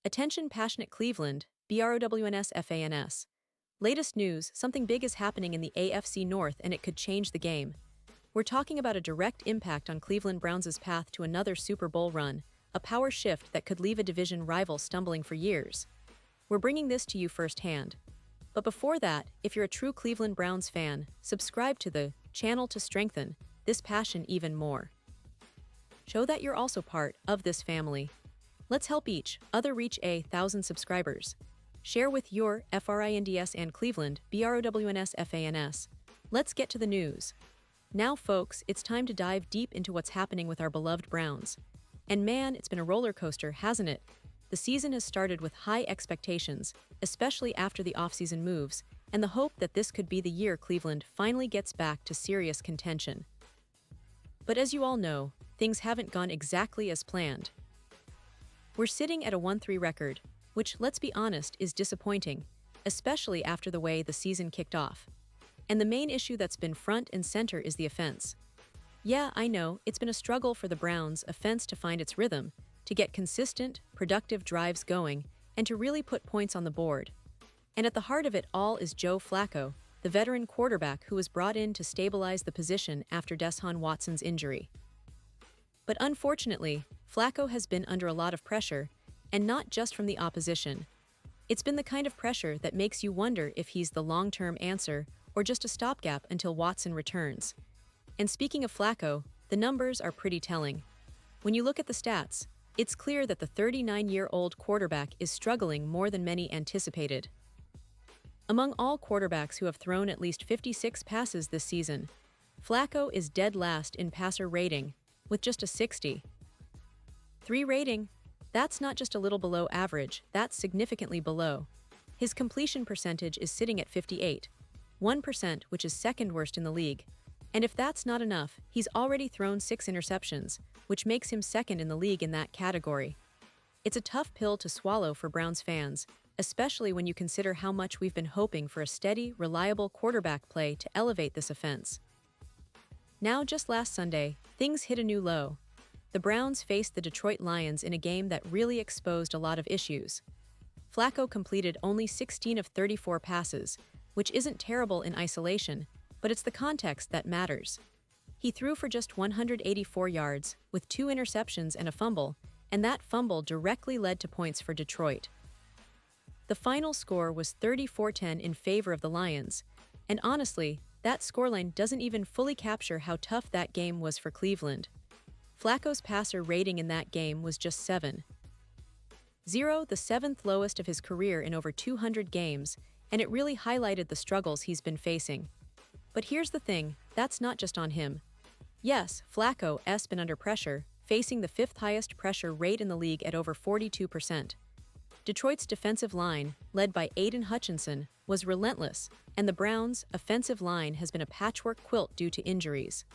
Attention passionate Cleveland, BROWNS FANS. Latest news, something big is happening in the AFC North and it could change the game. We're talking about a direct impact on Cleveland Browns' path to another Super Bowl run, a power shift that could leave a division rival stumbling for years. We're bringing this to you firsthand. But before that, if you're a true Cleveland Browns fan, subscribe to the channel to strengthen this passion even more. Show that you're also part of this family. Let's help each other reach 1,000 subscribers. Share with your FRINDS and Cleveland, BROWNS FANS. Let's get to the news. Now folks, it's time to dive deep into what's happening with our beloved Browns. And man, it's been a roller coaster, hasn't it? The season has started with high expectations, especially after the offseason moves, and the hope that this could be the year Cleveland finally gets back to serious contention. But as you all know, things haven't gone exactly as planned. We're sitting at a 1-3 record, which, let's be honest, is disappointing, especially after the way the season kicked off. And the main issue that's been front and center is the offense. Yeah, I know, it's been a struggle for the Browns' offense to find its rhythm, to get consistent, productive drives going, and to really put points on the board. And at the heart of it all is Joe Flacco, the veteran quarterback who was brought in to stabilize the position after Deshaun Watson's injury. But unfortunately, Flacco has been under a lot of pressure, and not just from the opposition. It's been the kind of pressure that makes you wonder if he's the long-term answer or just a stopgap until Watson returns. And speaking of Flacco, the numbers are pretty telling. When you look at the stats, it's clear that the 39-year-old quarterback is struggling more than many anticipated. Among all quarterbacks who have thrown at least 56 passes this season, Flacco is dead last in passer rating, with just a 60. 3 rating, that's not just a little below average, that's significantly below. His completion percentage is sitting at 58, 1%, which is second worst in the league. And if that's not enough, he's already thrown 6 interceptions, which makes him second in the league in that category. It's a tough pill to swallow for Browns fans, especially when you consider how much we've been hoping for a steady, reliable quarterback play to elevate this offense. Now, just last Sunday, things hit a new low. The Browns faced the Detroit Lions in a game that really exposed a lot of issues. Flacco completed only 16 of 34 passes, which isn't terrible in isolation, but it's the context that matters. He threw for just 184 yards, with 2 interceptions and a fumble, and that fumble directly led to points for Detroit. The final score was 34-10 in favor of the Lions, and honestly, that scoreline doesn't even fully capture how tough that game was for Cleveland. Flacco's passer rating in that game was just 7.0, the 7th lowest of his career in over 200 games, and it really highlighted the struggles he's been facing. But here's the thing, that's not just on him. Yes, Flacco's been under pressure, facing the 5th highest pressure rate in the league at over 42%. Detroit's defensive line, led by Aiden Hutchinson, was relentless, and the Browns' offensive line has been a patchwork quilt due to injuries.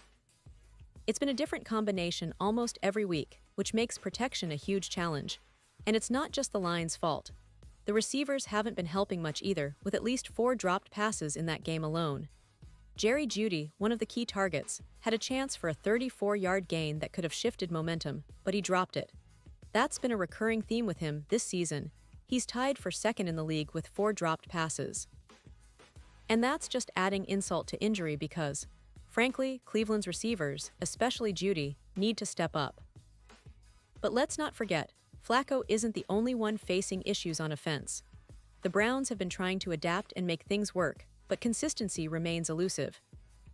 It's been a different combination almost every week, which makes protection a huge challenge. And it's not just the line's fault. The receivers haven't been helping much either, with at least 4 dropped passes in that game alone. Jerry Jeudy, one of the key targets, had a chance for a 34-yard gain that could have shifted momentum, but he dropped it. That's been a recurring theme with him this season. He's tied for second in the league with 4 dropped passes. And that's just adding insult to injury because, frankly, Cleveland's receivers, especially Jeudy, need to step up. But let's not forget, Flacco isn't the only one facing issues on offense. The Browns have been trying to adapt and make things work, but consistency remains elusive.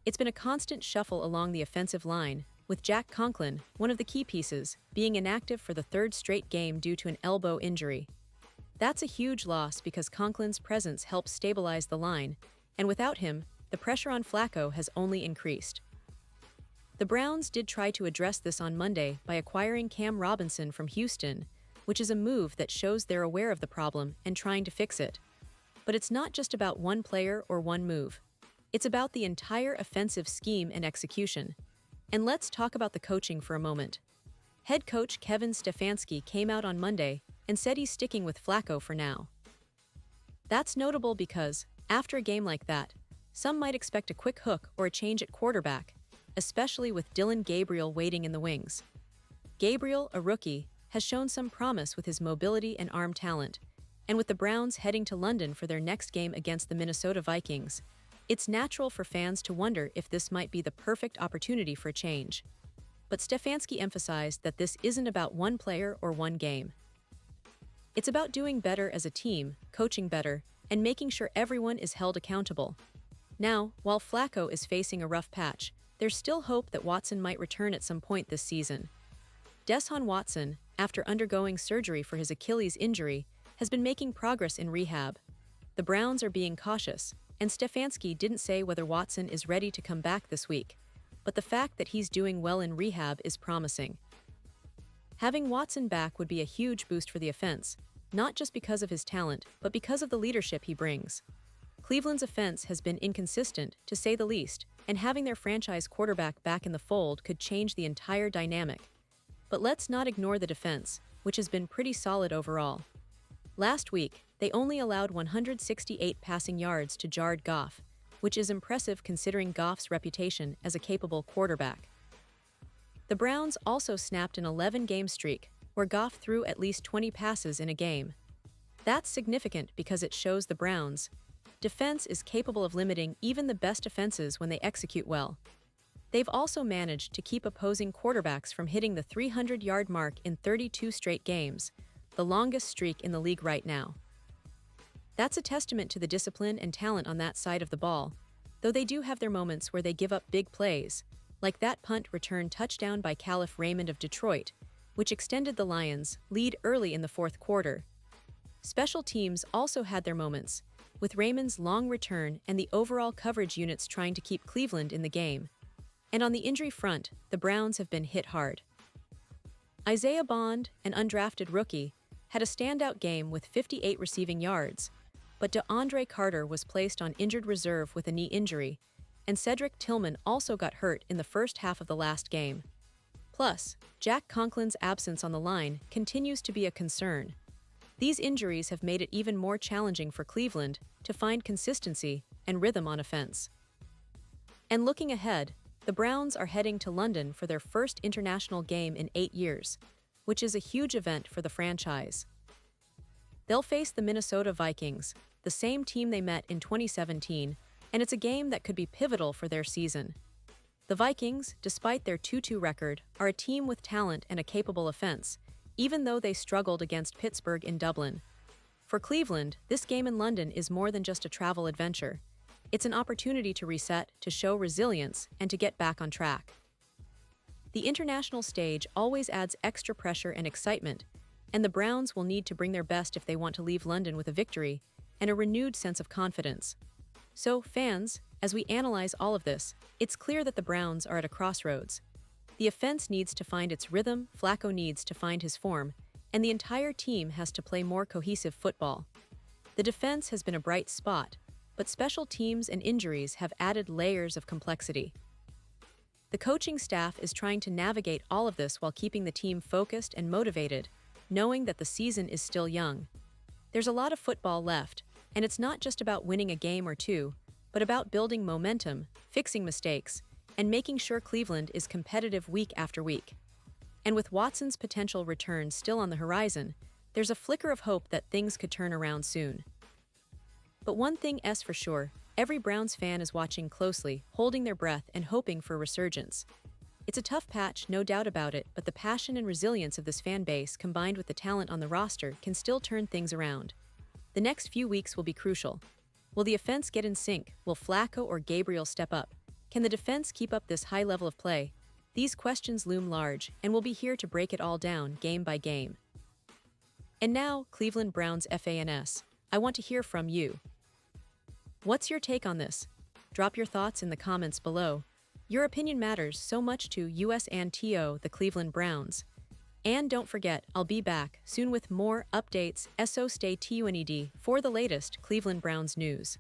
It's been a constant shuffle along the offensive line, with Jack Conklin, one of the key pieces, being inactive for the 3rd straight game due to an elbow injury. That's a huge loss because Conklin's presence helps stabilize the line, and without him, the pressure on Flacco has only increased. The Browns did try to address this on Monday by acquiring Cam Robinson from Houston, which is a move that shows they're aware of the problem and trying to fix it. But it's not just about one player or one move. It's about the entire offensive scheme and execution. And let's talk about the coaching for a moment. Head coach Kevin Stefanski came out on Monday and said he's sticking with Flacco for now. That's notable because, after a game like that, some might expect a quick hook or a change at quarterback, especially with Dillon Gabriel waiting in the wings. Gabriel, a rookie, has shown some promise with his mobility and arm talent, and with the Browns heading to London for their next game against the Minnesota Vikings, it's natural for fans to wonder if this might be the perfect opportunity for a change. But Stefanski emphasized that this isn't about one player or one game. It's about doing better as a team, coaching better, and making sure everyone is held accountable. Now, while Flacco is facing a rough patch, there's still hope that Watson might return at some point this season. Deshaun Watson, after undergoing surgery for his Achilles injury, has been making progress in rehab. The Browns are being cautious, and Stefanski didn't say whether Watson is ready to come back this week, but the fact that he's doing well in rehab is promising. Having Watson back would be a huge boost for the offense, not just because of his talent, but because of the leadership he brings. Cleveland's offense has been inconsistent, to say the least, and having their franchise quarterback back in the fold could change the entire dynamic. But let's not ignore the defense, which has been pretty solid overall. Last week, they only allowed 168 passing yards to Jared Goff, which is impressive considering Goff's reputation as a capable quarterback. The Browns also snapped an 11-game streak, where Goff threw at least 20 passes in a game. That's significant because it shows the Browns' defense is capable of limiting even the best offenses when they execute well. They've also managed to keep opposing quarterbacks from hitting the 300-yard mark in 32 straight games, the longest streak in the league right now. That's a testament to the discipline and talent on that side of the ball, though they do have their moments where they give up big plays, like that punt return touchdown by Khalif Raymond of Detroit, which extended the Lions' lead early in the fourth quarter. Special teams also had their moments, with Raymond's long return and the overall coverage units trying to keep Cleveland in the game. And on the injury front, the Browns have been hit hard. Isaiah Bond, an undrafted rookie, had a standout game with 58 receiving yards, but DeAndre Carter was placed on injured reserve with a knee injury, and Cedric Tillman also got hurt in the first half of the last game. Plus, Jack Conklin's absence on the line continues to be a concern. These injuries have made it even more challenging for Cleveland to find consistency and rhythm on offense. And looking ahead, the Browns are heading to London for their first international game in 8 years, which is a huge event for the franchise. They'll face the Minnesota Vikings, the same team they met in 2017, and it's a game that could be pivotal for their season. The Vikings, despite their 2-2 record, are a team with talent and a capable offense, even though they struggled against Pittsburgh in Dublin. For Cleveland, this game in London is more than just a travel adventure. It's an opportunity to reset, to show resilience, and to get back on track. The international stage always adds extra pressure and excitement, and the Browns will need to bring their best if they want to leave London with a victory and a renewed sense of confidence. So, fans, as we analyze all of this, it's clear that the Browns are at a crossroads. The offense needs to find its rhythm, Flacco needs to find his form, and the entire team has to play more cohesive football. The defense has been a bright spot, but special teams and injuries have added layers of complexity. The coaching staff is trying to navigate all of this while keeping the team focused and motivated, knowing that the season is still young. There's a lot of football left, and it's not just about winning a game or two, but about building momentum, fixing mistakes, and making sure Cleveland is competitive week after week. And with Watson's potential return still on the horizon, there's a flicker of hope that things could turn around soon. But one thing is for sure, every Browns fan is watching closely, holding their breath and hoping for a resurgence. It's a tough patch, no doubt about it, but the passion and resilience of this fan base combined with the talent on the roster can still turn things around. The next few weeks will be crucial. Will the offense get in sync? Will Flacco or Gabriel step up? Can the defense keep up this high level of play? These questions loom large, and we'll be here to break it all down, game by game. And now, Cleveland Browns fans, I want to hear from you. What's your take on this? Drop your thoughts in the comments below. Your opinion matters so much to us and to the Cleveland Browns. And don't forget, I'll be back soon with more updates, so stay tuned for the latest Cleveland Browns news.